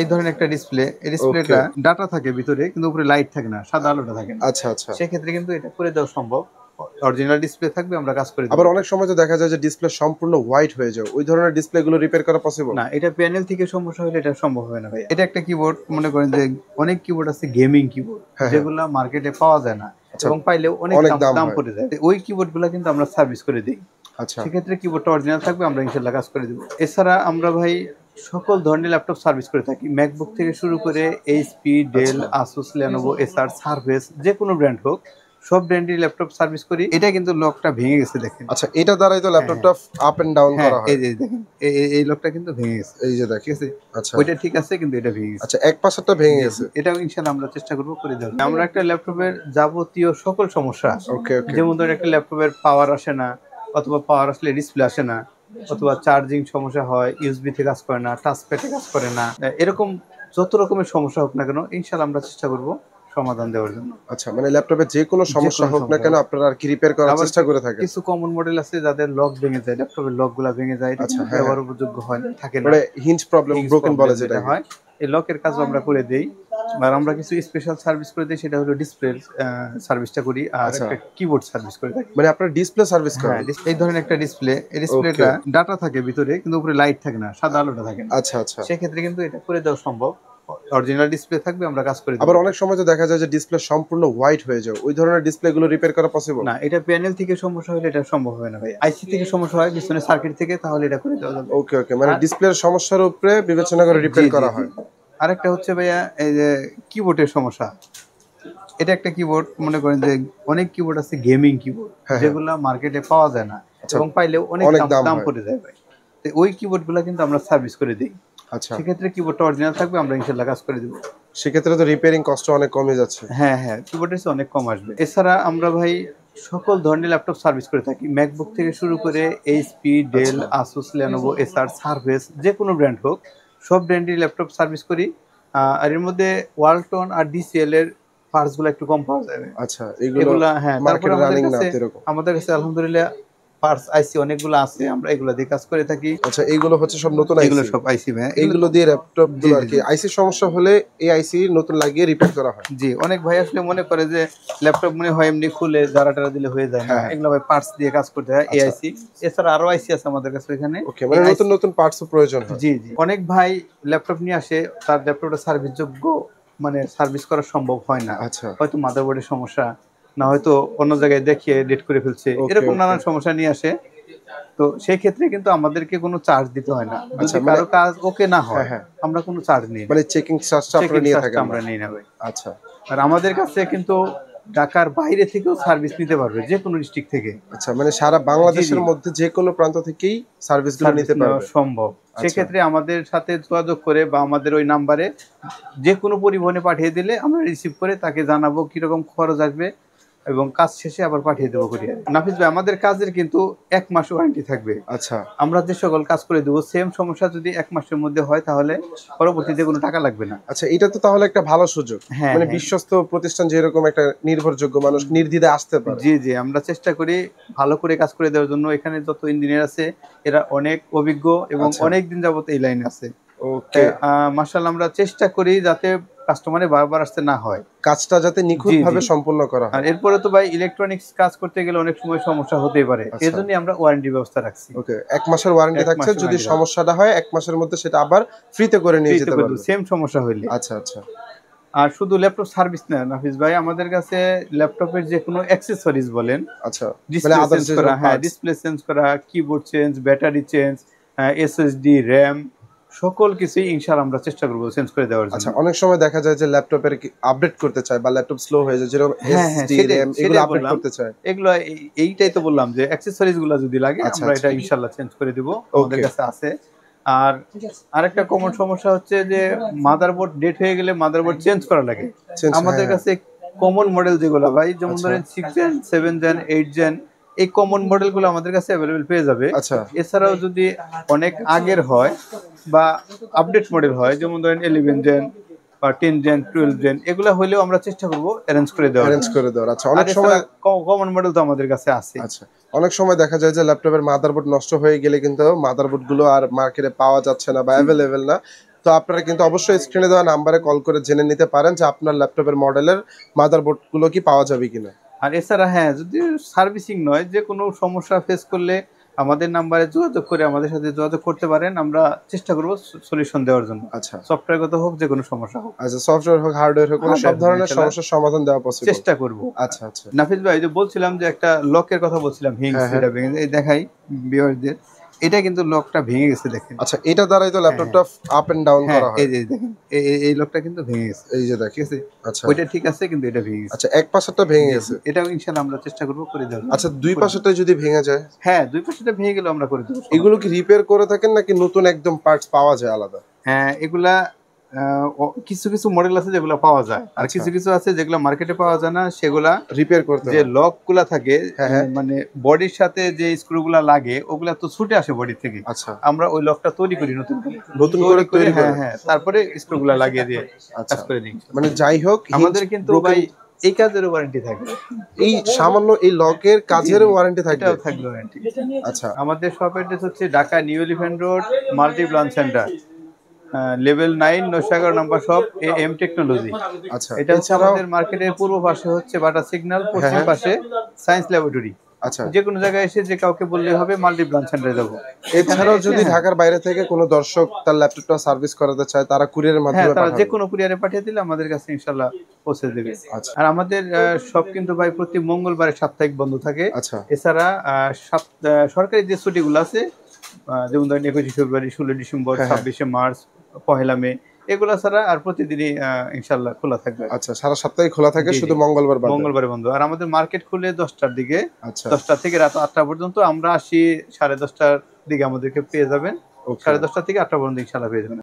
এই ধরনের একটা ডিসপ্লে, এই ডিসপ্লেটা ডাটা থাকে ভিতরে কিন্তু উপরে লাইট থাকে না, সাদা আলোটা থাকে না। আচ্ছা আচ্ছা। সেক্ষেত্রে কিন্তু এটা করে দেওয়া সম্ভব। অরিজিনাল ডিসপ্লে থাকবে, আমরা কাজ করে দেব। আবার অনেক সময় তো দেখা যায় যে ডিসপ্লে সম্পূর্ণ হোয়াইট হয়ে যায়, ওই ধরনের ডিসপ্লে গুলো রিপেয়ার করা পসিবল? না, এটা প্যানেল থেকে সমস্যা হলে এটা সম্ভব হবে না ভাই। এটা একটা কিবোর্ড, মনে করেন যে অনেক কিবোর্ড আছে গেমিং কিবোর্ড, যেগুলা মার্কেটে পাওয়া যায় না এবং পাইলেও অনেক দাম পড়ে যায়। ওই কিবোর্ডগুলো কিন্তু আমরা সার্ভিস করে দিই। আচ্ছা। সেক্ষেত্রে কিবোর্ডটা অরিজিনাল থাকবে, আমরা ইনশাল্লাহ কাজ করে দেব। এছাড়া আমরা ভাই সকল ধরনের ল্যাপটপ সার্ভিস করে থাকি, ম্যাকবুক থেকে শুরু করে এইচপি, ডেল, আসুস, লেনোভো, এসার, সারফেস, যে কোনো ব্র্যান্ড হোক, সব ব্র্যান্ডের ল্যাপটপ সার্ভিস করি। এটা কিন্তু লকটা ভেঙে গেছে দেখেন। আচ্ছা, এটা দ্বারাই তো ল্যাপটপটা আপ এন্ড ডাউন করা হয়। এই যে দেখেন, এই লকটা কিন্তু ভেঙে গেছে, এই যে দেখেন। ঠিক আছে। আচ্ছা, ওইটা ঠিক আছে কিন্তু এটা ভেঙে গেছে। আচ্ছা, এক পাশেরটা ভেঙে গেছে। এটাও ইনশাআল্লাহ আমরা চেষ্টা করব করে দেব। আমরা একটা ল্যাপটপের যাবতীয় সকল সমস্যা, ওকে ওকে। যেমন ধরুন একটা ল্যাপটপের পাওয়ার আসে না, অথবা পাওয়ার আসলে ডিসপ্লে আসে না, অথবা চার্জিং সমস্যা হয়, ইউএসবি তে কাজ করে না, টাচপ্যাডে কাজ করে না, এরকম যত রকমের সমস্যা হোক না কেন ইনশাআল্লাহ আমরা চেষ্টা করব সমাধান দেওয়ার জন্য। আচ্ছা, মানে ল্যাপটপে যে কোনো সমস্যা হোক না কেন আপনারা আর কি রিপেয়ার করার চেষ্টা করে থাকেন? কিছু কমন মডেল আছে যাদের লক ভেঙে যায়, ল্যাপটপের লকগুলা ভেঙে যায়, আচ্ছা, ব্যবহার উপযোগ্য হয় না, থাকে না, মানে হিঞ্জ প্রবলেম, ব্রোকেন বলে যেটা হয়। এই লকের কাজ আমরা করে দেই। আর আমরা কিছু স্পেশাল সার্ভিস করে দিই, সেটা হলো ডিসপ্লে সার্ভিসটা করি, আর একটা কিবোর্ড সার্ভিস করে থাকি। মানে আপনারা ডিসপ্লে সার্ভিস করেন? হ্যাঁ, এই ধরনের একটা ডিসপ্লে, এই ডিসপ্লেটা ডাটা থাকে ভিতরে কিন্তু উপরে লাইট থাকে না, সাদা আলোটা থাকে না। আচ্ছা আচ্ছা। সেক্ষেত্রে কিন্তু এটা করে দেওয়া সম্ভব। অরিজিনাল ডিসপ্লে থাকবে, আমরা কাজ করে দেব। আবার অনেক সময় তো দেখা যায় যে ডিসপ্লে সম্পূর্ণ হোয়াইট হয়ে যায়, ওই ধরনের ডিসপ্লে গুলো রিপেয়ার করা পসিবল? না, এটা প্যানেল থেকে সমস্যা হলে এটা সম্ভব হবে না ভাই। আইসি থেকে সমস্যা হয়, পিছনে সার্কিট থেকে, তাহলে এটা করে দেওয়া যাবে। ওকে ওকে, মানে ডিসপ্লের সমস্যার উপরে বিবেচনা করে রিপেয়ার করা হয়। আরেকটা হচ্ছে ভাইয়া এই যে কিবোর্ডের সমস্যা। এটা একটা কিবোর্ড, মনে করেন যে অনেক কিবোর্ড আছে গেমিং কিবোর্ড, যেগুলা মার্কেটে পাওয়া যায় না এবং পাইলেও অনেক দাম পড়ে যায় ভাই। তো ওই কিবোর্ডগুলো কিন্তু আমরা সার্ভিস করে দিই। আচ্ছা, সেক্ষেত্রে কিবোর্ডটা অরিজিনাল থাকবে, আমরা ইনশাআল্লাহ কাজ করে দেব। সেক্ষেত্রে তো রিপেয়ারিং কষ্ট অনেক কমে যাচ্ছে। হ্যাঁ হ্যাঁ, কিবোর্ডের চেয়ে অনেক কম আসবে। এছাড়া আমরা ভাই সকল ধরনের ল্যাপটপ সার্ভিস করে থাকি, ম্যাকবুক থেকে শুরু করে এইচপি, ডেল, আসুস, লেনোভো, এসার, সারফেস, যে কোনো ব্র্যান্ড হোক, সব ব্র্যান্ডের ল্যাপটপ সার্ভিস করি। আর এর মধ্যে ওয়ালটন আর ডিসিএল এর পার্টস গুলো একটু কম পাওয়া যাবে। আচ্ছা, এগুলো হ্যাঁ, মার্কেটে রানিং না এরকম? আমাদের কাছে আলহামদুলিল্লাহ পার্টস আইসি অনেকগুলো আছে, আমরা এগুলো দিয়ে কাজ করে থাকি। আচ্ছা, এইগুলো হচ্ছে সব নতুন আইসি? এগুলো সব আইসি ভাই, এইগুলো দিয়ে ল্যাপটপ গুলো আর কি আইসি সমস্যা হলে এই আইসি নতুন লাগিয়ে রিপেয়ার করা হয়। জি, অনেক ভাই আসলে মনে করে যে ল্যাপটপ মনে হয় এমনি খুলে জারা টারা দিলে হয়ে যায় না, এগুলো ভাই পার্টস দিয়ে কাজ করতে হয়, এই আইসি। এছাড়া আরো আইসি আছে আমাদের কাছে এখানে। ওকে, মানে নতুন নতুন পার্টসও প্রয়োজন হয়? জি জি, অনেক ভাই ল্যাপটপ নিয়ে আসে, তার ল্যাপটপটা সার্ভিস যোগ্য, মানে সার্ভিস করা সম্ভব হয় না। আচ্ছা, হয়তো মাদারবোর্ডের সমস্যা, না হয়তো অন্য জায়গায় দেখিয়ে ডেট করে ফেলছে, এরকম নানান সমস্যা নিয়ে আসে। তো সেই ক্ষেত্রে কিন্তু আমাদেরকে কোনো চার্জ দিতে হয় না, যদি কারো কাজ ওকে না হয় আমরা কোনো চার্জ নিই না। মানে চেকিং চার্জটা আপনারা নিয়ে থাকেন? আমরা নিই না ভাই। আচ্ছা, আর আমাদের কাছে কিন্তু ঢাকার বাইরে থেকেও সার্ভিস নিতে পারবে, যে কোনো ডিস্ট্রিক্ট থেকে। আচ্ছা, মানে সারা বাংলাদেশের মধ্যে যে কোনো প্রান্ত থেকেই সার্ভিসগুলো নিতে পারবে? সম্ভব। সেক্ষেত্রে আমাদের সাথে যোগাযোগ করে বা আমাদের ওই নাম্বারে যে কোনো পরিবহনে পাঠিয়ে দিলে আমরা রিসিভ করে তাকে জানাবো কিরকম খরচ আসবে এবং কাজ শেষে আবার পাঠিয়ে দেবো কুরিয়ার। নাফিস ভাই, আমাদের কাজের কিন্তু 1 মাস ওয়ারেন্টি থাকবে। আচ্ছা, আমরা যে সকল কাজ করে দেবো, সেম সমস্যা যদি 1 মাসের মধ্যে হয় তাহলে পরবর্তীতে কোনো টাকা লাগবে না। আচ্ছা, এটা তো তাহলে একটা ভালো সুযোগ, মানে বিশ্বস্ত প্রতিষ্ঠান যেরকম একটা নির্ভরযোগ্য মানুষ নির্দ্বিধায় আসতে পারে। জি জি, আমরা চেষ্টা করি ভালো করে কাজ করে দেওয়ার জন্য। এখানে যত ইঞ্জিনিয়ার আছে এরা অনেক অভিজ্ঞ এবং অনেক দিন যাবত এই লাইনে আছে। ওকে, মাশাআল্লাহ, আমরা চেষ্টা করি যাতে কাস্টমারে বারবার আসতে না হয়, কাজটা যাতে নিখুঁতভাবে সম্পন্ন করা হয়। আর এরপরে তো ভাই ইলেকট্রনিক্স কাজ করতে গেলে অনেক সময় সমস্যা হতেই পারে, এজন্যই আমরা ওয়ারেন্টি ব্যবস্থা রাখছি। ওকে, 1 মাসের ওয়ারেন্টি থাকছে, যদি সমস্যাটা হয় 1 মাসের মধ্যে সেটা আবার ফ্রিতে করে নিয়ে যেতে পারবে সেম সমস্যা হইলে। আচ্ছা আচ্ছা। আর শুধু ল্যাপটপ সার্ভিস না নাফিস ভাই, আমাদের কাছে ল্যাপটপের যে কোনো অ্যাকসেসরিজ বলেন, আচ্ছা, ডিসপ্লে চেঞ্জ করা, ডিসপ্লে চেঞ্জ করা, keyboard change, battery change, SSD, RAM, সকল কিছুই ইনশাআল্লাহ আমরা চেষ্টা করব চেঞ্জ করে দেওয়ার জন্য। আচ্ছা, অনেক সময় দেখা যায় যে ল্যাপটপের আপডেট করতে চায় বা ল্যাপটপ স্লো হয়ে যায়, যেরকম এসএসডি, র‍্যাম এগুলো আপডেট করতে চায়, এগুলো এইটাই তো বললাম যে অ্যাকসেসরিজ গুলো যদি লাগে আমরা এটা ইনশাআল্লাহ চেঞ্জ করে দেব, আমাদের কাছে আছে। আর আরেকটা কমন সমস্যা হচ্ছে যে মাদারবোর্ড ডেট হয়ে গেলে মাদারবোর্ড চেঞ্জ করা লাগে। আমাদের কাছে কমন মডেল যেগুলো ভাই, যেমন ধরেন 6 জেন, 7 জেন, 8 জেন, এই কমন মডেলগুলো আমাদের কাছে অ্যাভেলেবল পেয়ে যাবে। এছাড়াও যদি অনেক আগের হয় বা আপডেট মডেল হয়, যেমন ধরেন 11 জেন বা 10 জেন, 12 জেন, এগুলো হলেও আমরা চেষ্টা করব অ্যারেঞ্জ করে দেওয়ার। আচ্ছা, অনেক সময় কমন মডেল তো আমাদের কাছে আছে। আচ্ছা, অনেক সময় দেখা যায় যে ল্যাপটপের মাদারবোর্ড নষ্ট হয়ে গেলে কিন্তু মাদারবোর্ড গুলো আর মার্কেটে পাওয়া যাচ্ছে না বা অ্যাভেলেবেল না, তো আপনারা কিন্তু অবশ্যই স্ক্রিনে দেওয়া নাম্বারে কল করে জেনে নিতে পারেন যে আপনার ল্যাপটপের মডেলের মাদারবোর্ড গুলো কি পাওয়া যাবে কিনা। আর এছাড়া হ্যাঁ, যদি সার্ভিসিং নয়, যে কোনো সমস্যা ফেস করলে আমাদের নাম্বারে যোগাযোগ করে আমাদের সাথে যোগাযোগ করতে পারেন, আমরা চেষ্টা করব সলিউশন দেওয়ার জন্য। আচ্ছা, সফটওয়্যারগত হোক, যে কোনো সমস্যা হোক। আচ্ছা, সফটওয়্যার হোক হার্ডওয়্যার হোক, মানে সব ধরনের সমস্যার সমাধান দেওয়া পসিবল চেষ্টা করব। আচ্ছা আচ্ছা। নাফিস ভাই, যে বলছিলাম যে একটা লকের কথা বলছিলাম, হিংস, এটা ভেঙে, এই দেখাই ভিউয়ারদের, এটা কিন্তু লকটা ভেঙে গেছে, দেখেন। আচ্ছা, এটা দ্বারাই তো ল্যাপটপটা আপ এন্ড ডাউন করা হয়। এই যে দেখেন, এই লকটা কিন্তু ভেঙে গেছে, এই যে দেখেন। ঠিক আছে। আচ্ছা, ওইটা ঠিক আছে, কিন্তু এটা ভেঙে গেছে। আচ্ছা, এক পাশেরটা ভেঙে গেছে, এটাও ইনশাআল্লাহ আমরা চেষ্টা করব করে দেওয়ার। আচ্ছা, দুই পাশেরটা যদি ভেঙে যায়? হ্যাঁ, দুই পাশেটা ভেঙে গেলে আমরা করে দেব। এগুলো কি রিপেয়ার করে থাকেন নাকি নতুন একদম পার্টস পাওয়া যায় আলাদা? হ্যাঁ, এগুলা কিছু কিছু মডেল আছে যেগুলো পাওয়া যায়, আর কিছু কিছু আছে যেগুলো মার্কেটে পাওয়া যায় না, সেগুলা রিপেয়ার করতে যে লক গুলা থাকে, হ্যাঁ। মানে বডির সাথে যে স্ক্রু গুলা লাগে, ওগুলা তো ছুটে আসে বডি থেকে। আচ্ছা, আমরা ওই লকটা তৈরি করি, নতুন করে তৈরি হ্যাঁ হ্যাঁ, তারপরে স্ক্রু গুলা লাগিয়ে দিয়ে কাজ করে দিই। মানে যাই হোক, আমাদের কিন্তু ভাই এই কাজের ওয়ারেন্টি থাকে, এই সামান্য এই লকের কাজের ওয়ারেন্টি থাকে, এটাও থাকবে ওয়ারেন্টি। আচ্ছা, আমাদের শপ অ্যাড্রেস হচ্ছে Dhaka new elephant road, multi branch centre, level 9, 911 নম্বর শপ, এম টেকনোলজি। আচ্ছা, এটা হচ্ছে আমাদের মার্কেটের পূর্ব পাশে হচ্ছে বাটা সিগন্যাল, পশ্চিম পাশে সায়েন্স ল্যাবরেটরি। আচ্ছা, যে কোনো জায়গায় এসে যে কাউকে বললে হবে মাল্টি ব্রাঞ্চ সেন্টারে যাব। এছাড়াও যদি ঢাকার বাইরে থেকে কোনো দর্শক তার ল্যাপটপটা সার্ভিস করাতে চায়, তারা কুরিয়ারের মাধ্যমে তারা পাঠাবে? যে কোনো কুরিয়ারে পাঠিয়ে দিলে আমাদের কাছে ইনশাআল্লাহ পৌঁছে দেবে। আচ্ছা, আর আমাদের শপ কিন্তু ভাই প্রতি মঙ্গলবারে সাপ্তাহিক বন্ধ থাকে। আচ্ছা, এছাড়া সরকারি যে ছুটিগুলো আছে, যেমন ধরেন 21 ফেব্রুয়ারি, 16 ডিসেম্বর, 26 মার্চ, 1 মে, এগুলা ছাড়া আর প্রতিদিনই ইনশাআল্লাহ খোলা থাকবে। আচ্ছা, সারা সপ্তাহে খোলা থাকে, শুধু মঙ্গলবার বাদে। মঙ্গলবারে বন্ধ। আর আমাদের মার্কেট খুলে 10টার দিকে, আচ্ছা, 10টা থেকে রাত 8টা পর্যন্ত। আমরা আসি 10:30টার দিকে, আমাদেরকে পেয়ে যাবেন। 10:30 থেকে 8টা পর্যন্ত ইনশাআল্লাহ পেয়ে যাবেন।